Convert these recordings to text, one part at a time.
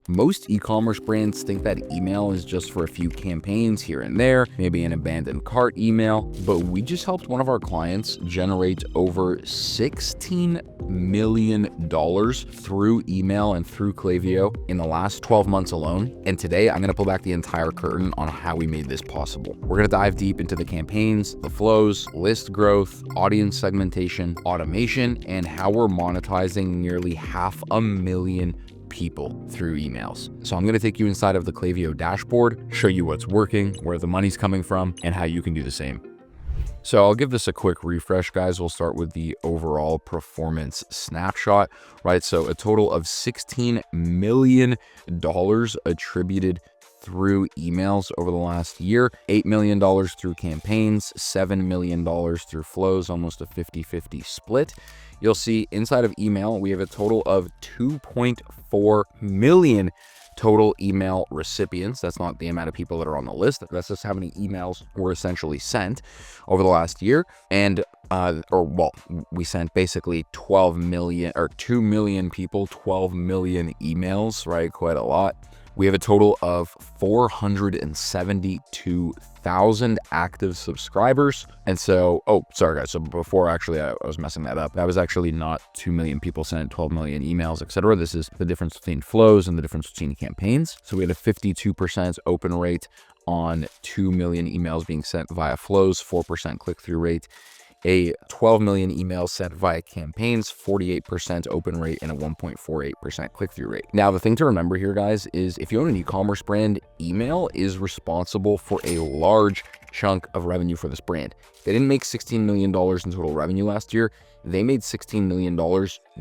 Most e-commerce brands think that email is just for a few campaigns here and there, maybe an abandoned cart email, but we just helped one of our clients generate over $16 million through email and through Klaviyo in the last 12 months alone. And today I'm going to pull back the entire curtain on how we made this possible. We're going to dive deep into the campaigns, the flows, list growth, audience segmentation, automation, and how we're monetizing nearly 500,000 people through emails. So I'm going to take you inside of the Klaviyo dashboard, show you what's working, where the money's coming from, and how you can do the same. So I'll give this a quick refresh, guys. We'll start with the overall performance snapshot, right? So a total of $16 million attributed through emails over the last year, $8 million through campaigns, $7 million through flows, almost a 50-50 split. You'll see inside of email, we have a total of 2.4 million total email recipients. That's not the amount of people that are on the list. That's just how many emails were essentially sent over the last year. And, we sent basically 12 million or 2 million people, 12 million emails, right? Quite a lot. We have a total of 472,000 active subscribers. And so, sorry guys. So before actually I was messing that up. That was actually not 2 million people sent 12 million emails, etc. This is the difference between flows and the difference between campaigns. So we had a 52% open rate on 2 million emails being sent via flows, 4% click-through rate. A 12 million emails sent via campaigns, 48% open rate, and a 1.48% click-through rate. Now, the thing to remember here, guys, is if you own an e-commerce brand, email is responsible for a large chunk of revenue for this brand. They didn't make $16 million in total revenue last year. They made $16 million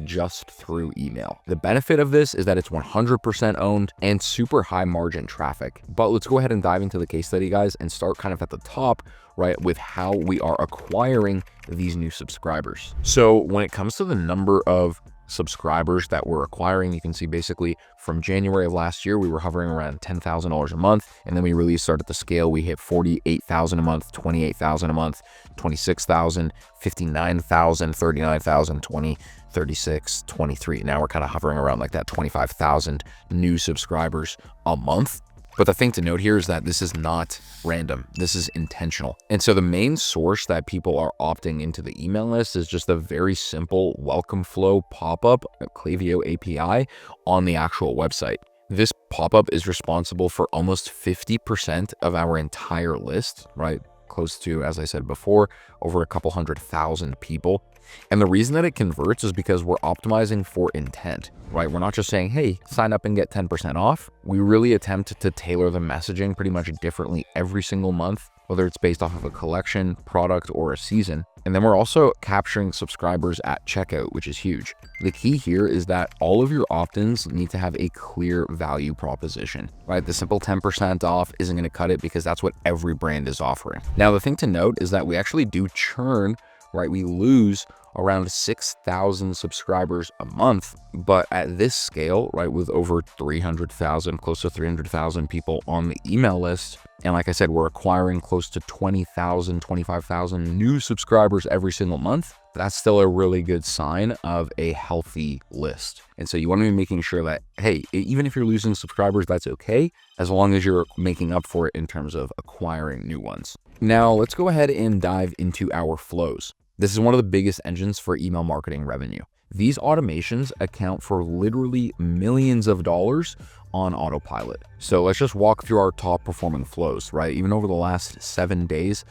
just through email. The benefit of this is that it's 100% owned and super high margin traffic. But let's go ahead and dive into the case study, guys, and start kind of at the top, right, with how we are acquiring these new subscribers. So when it comes to the number of subscribers that we're acquiring, you can see basically from January of last year, we were hovering around $10,000 a month. And then we really started to scale. We hit 48,000 a month, 28,000 a month, 26,000, 59,000, 39,000, 20, 36, 23. Now we're kind of hovering around like that 25,000 new subscribers a month. But the thing to note here is that this is not random. This is intentional. And so the main source that people are opting into the email list is just a very simple welcome flow pop-up, a Klaviyo API on the actual website. This pop-up is responsible for almost 50% of our entire list, right? Close to, as I said before, over a couple 100,000 people. And the reason that it converts is because we're optimizing for intent, right? We're not just saying, hey, sign up and get 10% off. We really attempt to tailor the messaging pretty much differently every single month, whether it's based off of a collection, product, or a season. And then we're also capturing subscribers at checkout, which is huge. The key here is that all of your opt-ins need to have a clear value proposition, right? The simple 10% off isn't going to cut it because that's what every brand is offering. Now, the thing to note is that we actually do churn, right? We lose around 6,000 subscribers a month, but at this scale, right, with over 300,000, close to 300,000 people on the email list, and like I said, we're acquiring close to 20,000, 25,000 new subscribers every single month. That's still a really good sign of a healthy list. And so you want to be making sure that, hey, even if you're losing subscribers, that's okay, as long as you're making up for it in terms of acquiring new ones. Now, let's go ahead and dive into our flows. This is one of the biggest engines for email marketing revenue. These automations account for literally millions of dollars on autopilot. So let's just walk through our top performing flows, right? Even over the last 7 days,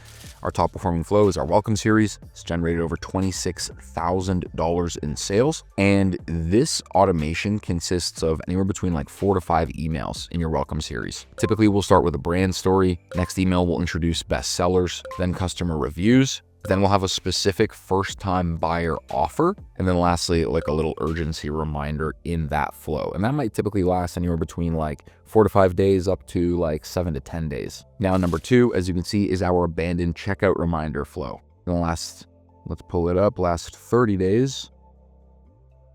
our top performing flow is our welcome series. It's generated over $26,000 in sales. And this automation consists of anywhere between like 4 to 5 emails in your welcome series. Typically, we'll start with a brand story. Next email will introduce best sellers, then customer reviews. Then we'll have a specific first-time buyer offer. And then lastly, like a little urgency reminder in that flow. And that might typically last anywhere between like 4 to 5 days up to like 7 to 10 days. Now, number 2, as you can see, is our abandoned checkout reminder flow. In the last, let's pull it up, last 30 days,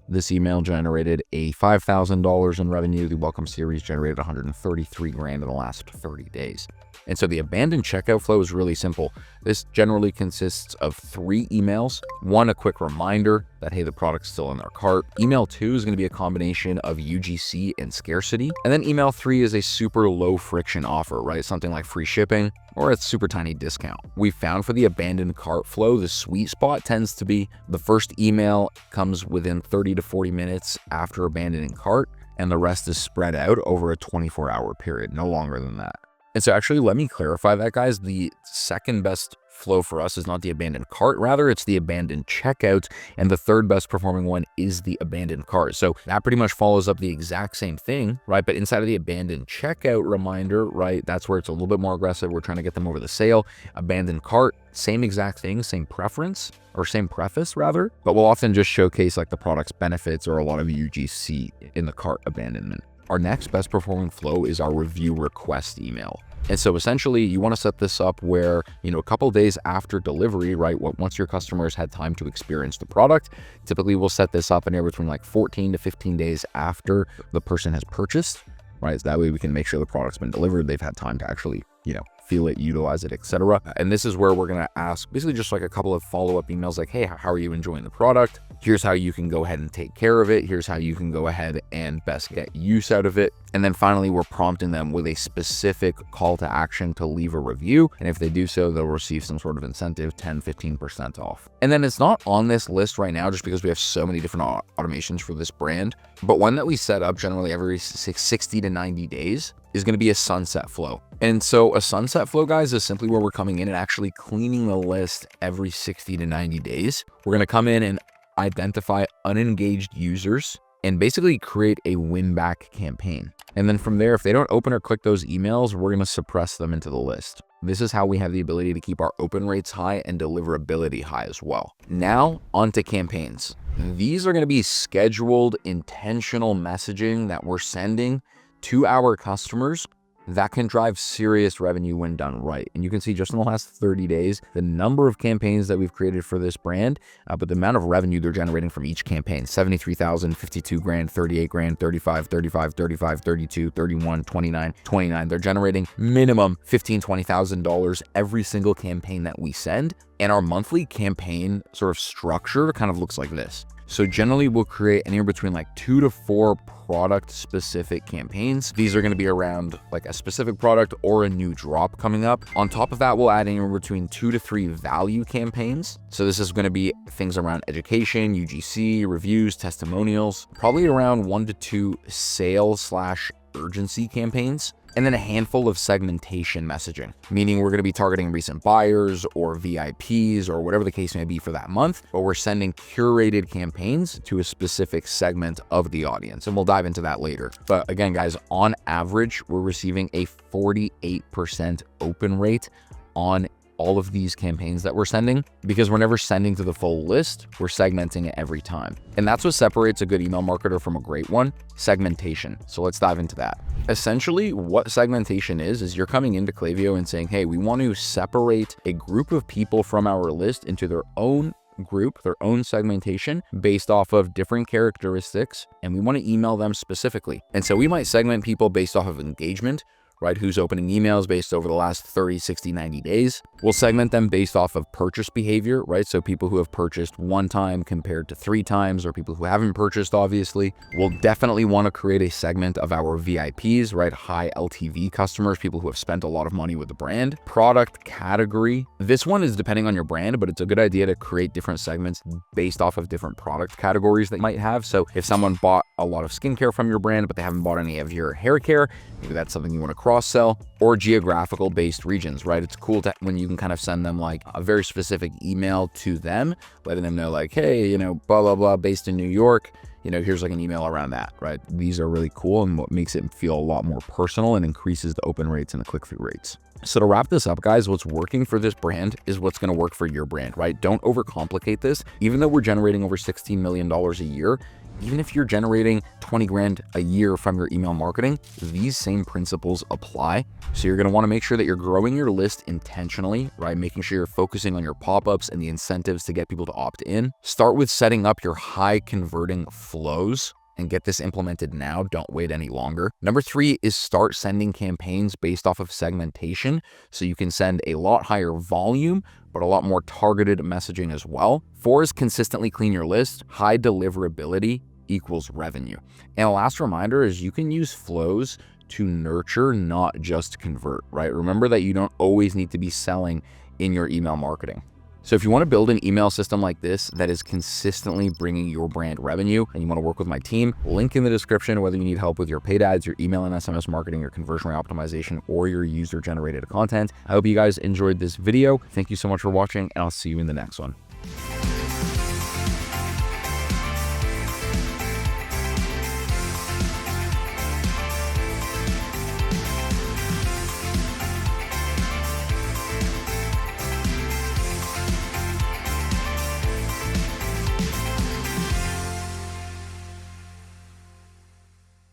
this email generated a $5,000 in revenue. The welcome series generated $133,000 in the last 30 days. And so the abandoned checkout flow is really simple. This generally consists of 3 emails. 1, a quick reminder that, hey, the product's still in their cart. Email 2 is going to be a combination of UGC and scarcity. And then email 3 is a super low friction offer, right? Something like free shipping or a super tiny discount. We found for the abandoned cart flow, the sweet spot tends to be the first email comes within 30 to 40 minutes after abandoning cart, and the rest is spread out over a 24-hour period, no longer than that. And so actually, let me clarify that, guys. The second best flow for us is not the abandoned cart, rather it's the abandoned checkout, and the third best performing one is the abandoned cart. So that pretty much follows up the exact same thing, right? But inside of the abandoned checkout reminder, right, that's where it's a little bit more aggressive. We're trying to get them over the sale. Abandoned cart, same exact thing, same preference, or same preface rather, but we'll often just showcase like the product's benefits or a lot of UGC in the cart abandonment. Our next best performing flow is our review request email. And so essentially you want to set this up where, a couple of days after delivery, right? Once your customers had time to experience the product, typically we'll set this up anywhere between like 14 to 15 days after the person has purchased, right? So that way we can make sure the product's been delivered. They've had time to actually, feel it, utilize it, etc. And this is where we're going to ask basically just like a couple of follow-up emails like, hey, how are you enjoying the product? Here's how you can go ahead and take care of it. Here's how you can go ahead and best get use out of it. And then finally, we're prompting them with a specific call to action to leave a review. And if they do so, they'll receive some sort of incentive, 10, 15% off. And then it's not on this list right now just because we have so many different automations for this brand. But one that we set up generally every 60 to 90 days is going to be a sunset flow. And so a sunset flow, guys, is simply where we're coming in and actually cleaning the list every 60 to 90 days. We're going to come in and identify unengaged users and basically create a win back campaign. And then from there, if they don't open or click those emails, we're going to suppress them into the list. This is how we have the ability to keep our open rates high and deliverability high as well. Now onto campaigns. These are going to be scheduled, intentional messaging that we're sending to our customers that can drive serious revenue when done right. And you can see just in the last 30 days, the number of campaigns that we've created for this brand, but the amount of revenue they're generating from each campaign: 73,000, 52 grand, 38 grand, 35, 35, 35, 32, 31, 29, 29. They're generating minimum $15,000, $20,000 every single campaign that we send. And our monthly campaign sort of structure kind of looks like this. So generally we'll create anywhere between like 2 to 4 product specific campaigns. These are going to be around like a specific product or a new drop coming up. On top of that, we'll add anywhere between 2 to 3 value campaigns. So this is going to be things around education, UGC, reviews, testimonials, probably around 1 to 2 sales/urgency campaigns. And then a handful of segmentation messaging, meaning we're going to be targeting recent buyers or VIPs or whatever the case may be for that month, but we're sending curated campaigns to a specific segment of the audience. And we'll dive into that later. But again, guys, on average, we're receiving a 48% open rate on all of these campaigns that we're sending, because we're never sending to the full list, we're segmenting it every time. And that's what separates a good email marketer from a great one: segmentation. So let's dive into that. Essentially, what segmentation is you're coming into Klaviyo and saying, hey, we want to separate a group of people from our list into their own group, their own segmentation based off of different characteristics, and we want to email them specifically. And so we might segment people based off of engagement, right? Who's opening emails based over the last 30, 60, 90 days. We'll segment them based off of purchase behavior, right? So people who have purchased 1 time compared to 3 times, or people who haven't purchased, obviously. We'll definitely want to create a segment of our VIPs, right? High LTV customers, people who have spent a lot of money with the brand. Product category. This one is depending on your brand, but it's a good idea to create different segments based off of different product categories that you might have. So if someone bought a lot of skincare from your brand, but they haven't bought any of your hair care, maybe that's something you want to cross-sell. Or geographical based regions, right? It's cool to, when you can kind of send them like a very specific email to them, letting them know like, hey, blah, blah, blah, based in New York, here's like an email around that, right? These are really cool, and what makes it feel a lot more personal and increases the open rates and the click-through rates. So to wrap this up, guys, what's working for this brand is what's going to work for your brand, right? Don't overcomplicate this. Even though we're generating over $16 million a year, even if you're generating 20 grand a year from your email marketing, these same principles apply. So you're going to want to make sure that you're growing your list intentionally, right? Making sure you're focusing on your pop-ups and the incentives to get people to opt in. Start with setting up your high converting flows, and get this implemented now. Don't wait any longer. Number 3 is start sending campaigns based off of segmentation, so you can send a lot higher volume, but a lot more targeted messaging as well. 4 is consistently clean your list. High deliverability equals revenue. And a last reminder is you can use flows to nurture, not just convert, right? Remember that you don't always need to be selling in your email marketing. So if you want to build an email system like this that is consistently bringing your brand revenue and you want to work with my team, link in the description, whether you need help with your paid ads, your email and SMS marketing, your conversion rate optimization, or your user generated content. I hope you guys enjoyed this video. Thank you so much for watching, and I'll see you in the next one.